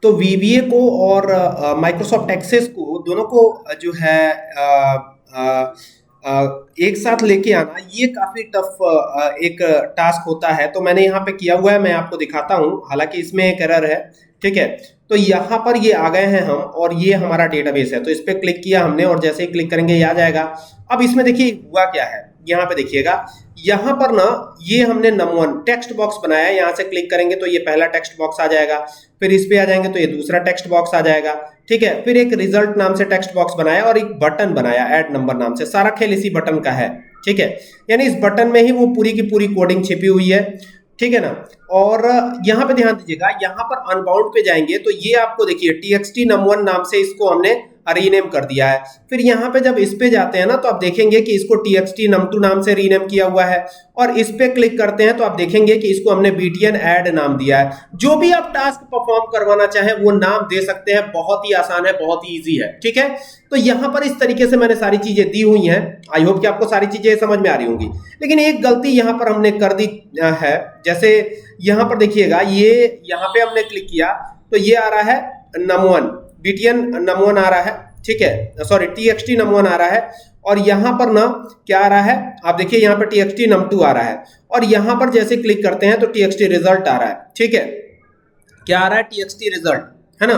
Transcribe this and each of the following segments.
तो वीबीए को और माइक्रोसॉफ्ट एक्सेस को दोनों को जो है एक साथ लेके आना ये काफी टफ एक टास्क होता है। तो मैंने यहाँ पे किया हुआ है, मैं आपको दिखाता हूँ, हालांकि इसमें एक एरर है, ठीक है। तो यहाँ पर ये आ गए हैं हम और ये हमारा डेटाबेस है, तो इस पे क्लिक किया हमने और जैसे ही क्लिक करेंगे ये आ जाएगा। अब इसमें देखिए हुआ क्या है, यहाँ पे देखिएगा, यहाँ पर ना ये हमने नम1 टेक्स्ट बॉक्स बनाया है, यहाँ से क्लिक करेंगे तो ये पहला टेक्स्ट बॉक्स आ जाएगा, फिर इस पे आ जाएंगे तो ये दूसरा टेक्स्ट बॉक्स आ जाएगा, ठीक है। फिर एक रिजल्ट नाम से टेक्स्ट बॉक्स बनाया और एक बटन बनाया ऐड नंबर नाम से, सारा खेल इसी बटन का है, ठीक है। यानी इस बटन में ही वो पूरी की पूरी कोडिंग छिपी हुई है, ठीक है ना। और यहाँ पे ध्यान दीजिएगा, यहाँ पर अनबाउंड पे जाएंगे तो ये आपको देखिए txt num1 नाम से इसको हमने रीनेम कर दिया है। फिर यहाँ पे जब इस पे जाते हैं ना तो आप देखेंगे कि इसको txt num2 नाम से रीनेम किया हुआ है, और इस पे क्लिक करते हैं तो आप देखेंगे कि इसको हमने btn add नाम दिया है। जो भी आप टास्क परफॉर्म करवाना चाहें वो नाम दे सकते हैं, बहुत ही आसान है, बहुत ही ईजी है, ठीक है। तो यहाँ पर इस तरीके से मैंने सारी चीजें दी हुई हैं, आई होप कि आपको सारी चीजें समझ में आ रही होंगी। लेकिन एक गलती यहाँ पर हमने कर दी है, जैसे यहाँ पर देखिएगा, ये यहाँ पे हमने क्लिक किया तो ये आ रहा है num1 btn num1 आ रहा है, ठीक है, सॉरी txt num1 आ रहा है, और यहाँ पर ना क्या आ रहा है, आप देखिए यहाँ पर txt num2 आ रहा है, और यहाँ पर जैसे क्लिक करते हैं तो txt रिजल्ट आ रहा है, ठीक है। क्या आ रहा है, txt रिजल्ट, है ना।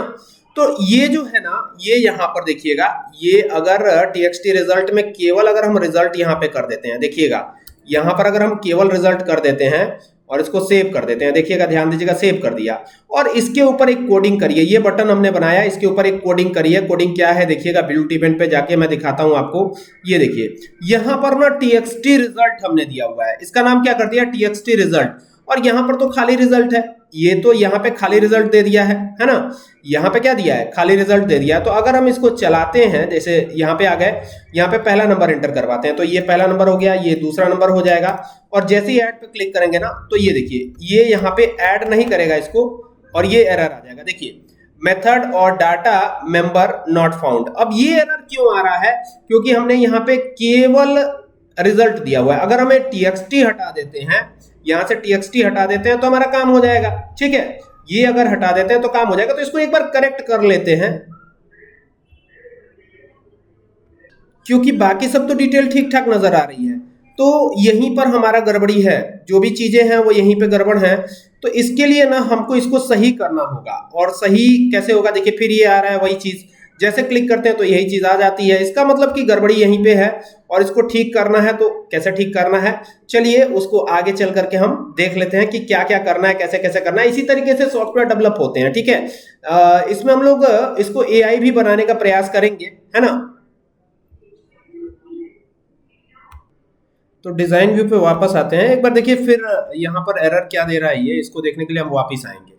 तो ये जो है ना, ये यहाँ पर देखिएगा, ये अगर txt रिजल्ट में केवल अगर हम रिजल्ट यहाँ पे कर देते हैं, देखिएगा यहाँ पर अगर हम केवल रिजल्ट कर देते हैं और इसको सेव कर देते हैं, देखिएगा, ध्यान दीजिएगा, सेव कर दिया, और इसके ऊपर एक कोडिंग करिए, ये बटन हमने बनाया, इसके ऊपर एक कोडिंग करिए। कोडिंग क्या है देखिएगा, बिल्ट इवेंट पे जाके मैं दिखाता हूं आपको। ये देखिए यहाँ पर ना txt रिजल्ट हमने दिया हुआ है, इसका नाम क्या कर दिया, txt रिजल्ट, और यहाँ पर तो खाली रिजल्ट है, ये तो यहाँ पे खाली रिजल्ट दे दिया है ना, यहाँ पे क्या दिया है, खाली रिजल्ट दे दिया। तो अगर हम इसको चलाते हैं, जैसे यहाँ पे आ गए, यहाँ पे पहला नंबर एंटर करवाते हैं, तो ये पहला नंबर हो गया, ये दूसरा नंबर हो जाएगा, और जैसे ही ऐड पे क्लिक करेंगे ना तो ये देखिए ये यहाँ पे ऐड नहीं करेगा इसको, और ये एरर आ जाएगा, देखिए मेथड और डाटा मेंबर नॉट फाउंड। अब ये एरर क्यों आ रहा है, क्योंकि हमने यहाँ पे केवल रिजल्ट दिया हुआ है। अगर हमें txt हटा देते हैं, यहां से txt हटा देते हैं तो हमारा काम हो जाएगा, ठीक है, ये अगर हटा देते हैं तो काम हो जाएगा। तो इसको एक बार करेक्ट कर लेते हैं, क्योंकि बाकी सब तो डिटेल ठीक ठाक नजर आ रही है, तो यहीं पर हमारा गड़बड़ी है, जो भी चीजें हैं वो यहीं पे गड़बड़ है। तो इसके लिए ना हमको इसको सही करना होगा, और सही कैसे होगा, देखिए फिर ये आ रहा है वही चीज, जैसे क्लिक करते हैं तो यही चीज आ जाती है। इसका मतलब कि गड़बड़ी यहीं पे है, और इसको ठीक करना है। तो कैसे ठीक करना है, चलिए उसको आगे चल करके हम देख लेते हैं कि क्या क्या करना है, कैसे कैसे करना है। इसी तरीके से सॉफ्टवेयर डेवलप होते हैं, ठीक है। इसमें हम लोग इसको एआई भी बनाने का प्रयास करेंगे, है ना। तो डिजाइन व्यू पे वापस आते हैं एक बार, देखिए फिर यहाँ पर एरर क्या दे रहा है, ये इसको देखने के लिए हम वापस आएंगे।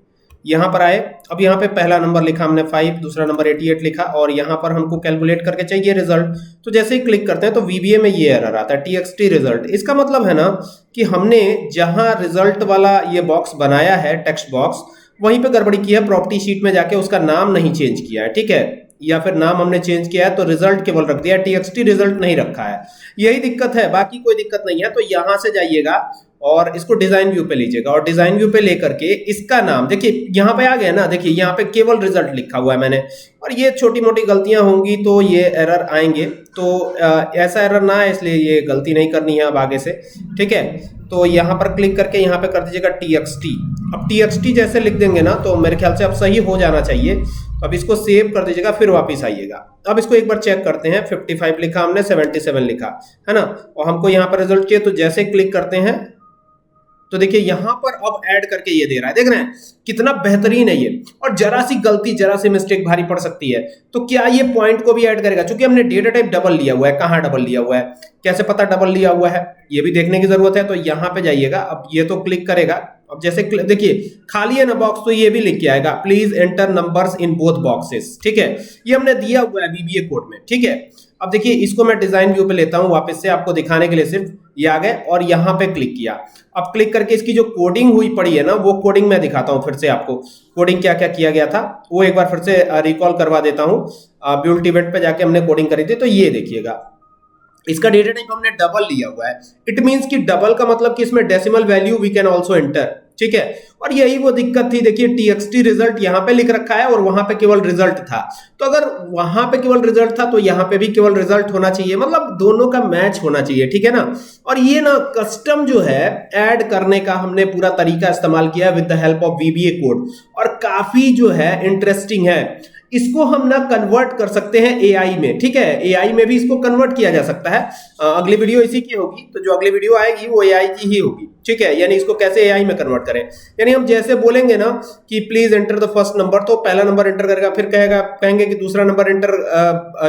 यहाँ पर आए, अब यहाँ पे पहला नंबर लिखा हमने 5, दूसरा नंबर 88 लिखा, और यहाँ पर हमको कैलकुलेट करके चाहिए रिजल्ट। तो जैसे ही क्लिक करते हैं तो वीबीए में ये एरर आता है, txt रिजल्ट। इसका मतलब है ना कि हमने जहाँ रिजल्ट वाला ये बॉक्स बनाया है, टेक्स्ट बॉक्स, वहीं पे गड़बड़ी की है, प्रॉपर्टी शीट में जाके उसका नाम नहीं चेंज किया है, ठीक है, या फिर नाम हमने चेंज किया है तो रिजल्ट केवल रख दिया, txt रिजल्ट नहीं रखा है। यही दिक्कत है, बाकी कोई दिक्कत नहीं है। तो यहां से जाइएगा और इसको डिजाइन व्यू पे लीजिएगा, और डिजाइन व्यू पे लेकर के इसका नाम देखिए, यहाँ पे आ गया ना, देखिए यहाँ पे केवल रिजल्ट लिखा हुआ है मैंने, और ये छोटी मोटी गलतियां होंगी तो ये एरर आएंगे। तो ऐसा एरर ना है, इसलिए ये गलती नहीं करनी है अब आगे से, ठीक है। तो यहाँ पर क्लिक करके यहाँ पे कर दीजिएगा txt। अब txt जैसे लिख देंगे ना तो मेरे ख्याल से अब सही हो जाना चाहिए। तो अब इसको सेव कर दीजिएगा, फिर वापस आइएगा। अब इसको एक बार चेक करते हैं, 55 लिखा हमने, 77 लिखा, है ना, और हमको यहाँ पर रिजल्ट चाहिए। तो जैसे क्लिक करते हैं तो देखिए यहाँ पर अब ऐड करके ये दे रहा है, देख रहे हैं कितना बेहतरीन है ये। और जरा सी गलती, जरा सी मिस्टेक भारी पड़ सकती है, तो क्या ये पॉइंट को भी ऐड करेगा, क्योंकि हमने डेटा टाइप डबल लिया हुआ है। कहाँ डबल लिया हुआ है, कैसे पता डबल लिया हुआ है, ये भी देखने की जरूरत है। तो यहाँ पे जाइएगा, अब ये तो क्लिक करेगा। अब जैसे देखिए खाली है ना बॉक्स, तो ये भी लिख के आएगा, please enter numbers in both boxes, ठीक है, ये हमने दिया हुआ है वीबीए कोड में, ठीक है। अब देखिए इसको मैं डिजाइन व्यू पे लेता हूं वापस से, आपको दिखाने के लिए सिर्फ ये आ गए, और यहाँ पे क्लिक किया। अब क्लिक करके इसकी जो कोडिंग हुई पड़ी है ना, वो कोडिंग मैं दिखाता हूं फिर से आपको, कोडिंग क्या क्या किया गया था वो एक बार फिर से रिकॉल करवा देता हूं। बिल्ट इवेंट पे जाके हमने कोडिंग करी थी, तो ये देखिएगा इसका डेटा टाइप हमने डबल लिया हुआ है। इट मींस कि डबल का मतलब कि इसमें decimal value we can also enter, ठीक है। और यही वो दिक्कत थी, देखिए txt रिजल्ट यहाँ पे लिख रखा है और वहां पे केवल रिजल्ट था, तो अगर वहां पे केवल रिजल्ट था तो यहाँ पे भी केवल रिजल्ट होना चाहिए, मतलब दोनों का मैच होना चाहिए, ठीक है ना। और ये ना कस्टम जो है ऐड करने का हमने पूरा तरीका इस्तेमाल किया with the help of VBA code, और काफी जो है इंटरेस्टिंग है। इसको हम ना कन्वर्ट कर सकते हैं एआई में, ठीक है, एआई में भी इसको कन्वर्ट किया जा सकता है। अगली वीडियो इसी की होगी, तो जो अगली वीडियो आएगी वो एआई की ही होगी, ठीक है, यानी इसको कैसे एआई में कन्वर्ट करें। यानी हम जैसे बोलेंगे ना कि please enter the first number, तो पहला नंबर एंटर करेगा, फिर कहेंगे कि दूसरा नंबर एंटर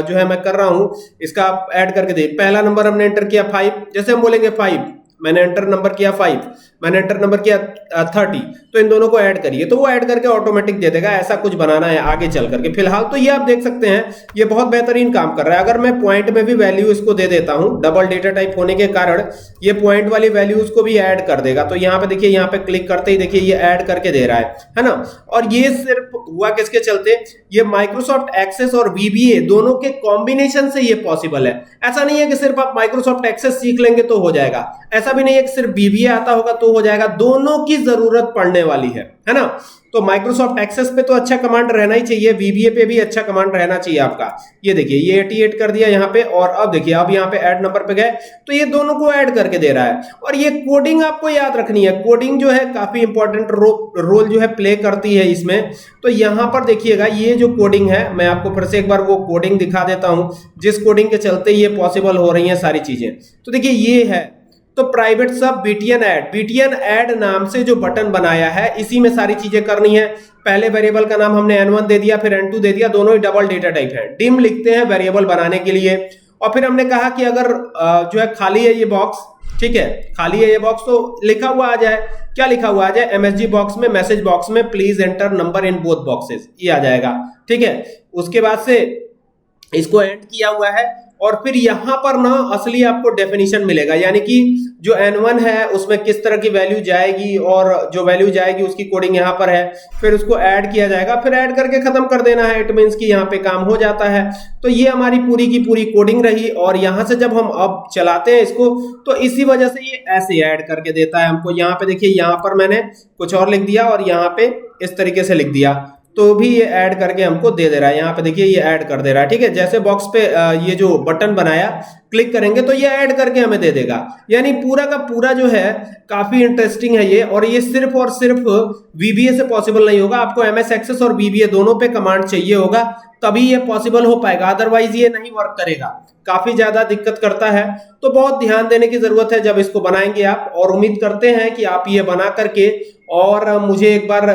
जो है मैं कर रहा हूं, इसका ऐड करके दे। पहला नंबर हमने एंटर किया 5, जैसे हम बोलेंगे 5, मैंने एंटर नंबर किया 5, मैंने एंटर नंबर किया 30, तो इन दोनों को ऐड करिए, तो वो ऐड करके ऑटोमेटिक दे देगा। ऐसा कुछ बनाना है आगे चल करके, फिलहाल तो ये आप देख सकते हैं ये बहुत बेहतरीन काम कर रहा है। अगर मैं पॉइंट में भी वैल्यू इसको दे देता हूं, डबल डेटा टाइप होने के कारण ये पॉइंट वाली वैल्यूज को भी ऐड कर देगा। तो यहाँ पे देखिए, यहाँ पे क्लिक करते ही देखिए ये ऐड करके दे रहा है ना। और ये सिर्फ हुआ किसके चलते, ये माइक्रोसॉफ्ट एक्सेस और वीबीए दोनों के कॉम्बिनेशन से ये पॉसिबल है। ऐसा नहीं है कि सिर्फ आप माइक्रोसॉफ्ट एक्सेस सीख लेंगे तो हो जाएगा, ऐसा भी नहीं है कि सिर्फ वीबीए आता होगा तो हो जाएगा, दोनों की जरूरत पड़ने वाली है ना। तो माइक्रोसॉफ्ट एक्सेस पे तो अच्छा कमांड रहना ही चाहिए, वीबीए पे भी अच्छा कमांड रहना चाहिए आपका। ये देखिए ये 88 कर दिया यहाँ पे, और अब देखिए अब यहाँ पे ऐड नंबर पे गए तो ये दोनों को ऐड करके दे रहा है। और ये कोडिंग आपको याद रखनी है, कोडिंग जो है काफी इंपॉर्टेंट रोल जो है प्ले करती है इसमें। तो यहाँ पर देखिएगा ये जो कोडिंग है, मैं आपको फिर से एक बार वो कोडिंग दिखा देता हूं जिस कोडिंग के चलते ये पॉसिबल हो रही है सारी चीजें। तो देखिए ये है, तो प्राइवेट सब बीटीएन ऐड नाम से जो बटन बनाया है इसी में सारी चीजें करनी है। पहले वेरिएबल का नाम हमने n1 दे दिया, फिर n2 दे दिया, दोनों ही डबल डेटा टाइप है। डिम लिखते हैं वेरिएबल बनाने के लिए। और फिर हमने कहा कि अगर जो है खाली है ये बॉक्स, ठीक है, खाली है ये बॉक्स, तो लिखा हुआ आ जाए, क्या लिखा हुआ आ जाए, एमएसजी बॉक्स में, मैसेज बॉक्स में please enter number in both boxes, ये आ जाएगा, ठीक है। उसके बाद से इसको एंड किया हुआ है, और फिर यहां पर ना असली आपको डेफिनेशन मिलेगा, यानी कि जो n1 है उसमें किस तरह की वैल्यू जाएगी, और जो वैल्यू जाएगी उसकी कोडिंग यहां पर है, फिर उसको ऐड किया जाएगा, फिर ऐड करके खत्म कर देना है। इट मींस कि यहां पे काम हो जाता है। तो ये हमारी पूरी की पूरी कोडिंग रही, और यहां से जब हम अब चलाते हैं इसको तो इसी वजह से ये ऐसे ऐड करके देता है हमको। यहाँ पे देखिए, यहाँ पर मैंने कुछ और लिख दिया और यहाँ पे इस तरीके से लिख दिया, तो भी ये ऐड करके हमको दे दे रहा है। यहाँ पे देखिए ये ऐड कर दे रहा है, ठीक है। जैसे बॉक्स पे ये जो बटन बनाया क्लिक करेंगे तो ये ऐड करके हमें दे देगा। यानी पूरा का पूरा जो है काफी इंटरेस्टिंग है ये, और ये सिर्फ और सिर्फ वीबीए से पॉसिबल नहीं होगा, आपको एमएस एक्सेस और वीबीए दोनों पे कमांड चाहिए होगा, तभी ये पॉसिबल हो पाएगा, अदरवाइज ये नहीं वर्क करेगा, काफी ज्यादा दिक्कत करता है। तो बहुत ध्यान देने की जरूरत है जब इसको बनाएंगे आप, और उम्मीद करते हैं कि आप ये बना करके और मुझे एक बार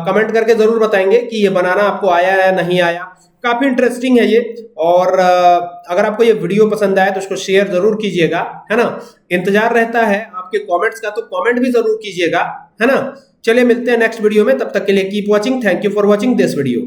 कमेंट करके जरूर बताएंगे कि ये बनाना आपको आया है नहीं आया। काफी इंटरेस्टिंग है ये, और अगर आपको ये वीडियो पसंद आए तो उसको शेयर जरूर कीजिएगा, है ना। इंतजार रहता है आपके कमेंट्स का, तो कमेंट भी जरूर कीजिएगा, है ना। चलिए मिलते हैं नेक्स्ट वीडियो में, तब तक के लिए keep watching, thank you for watching this video.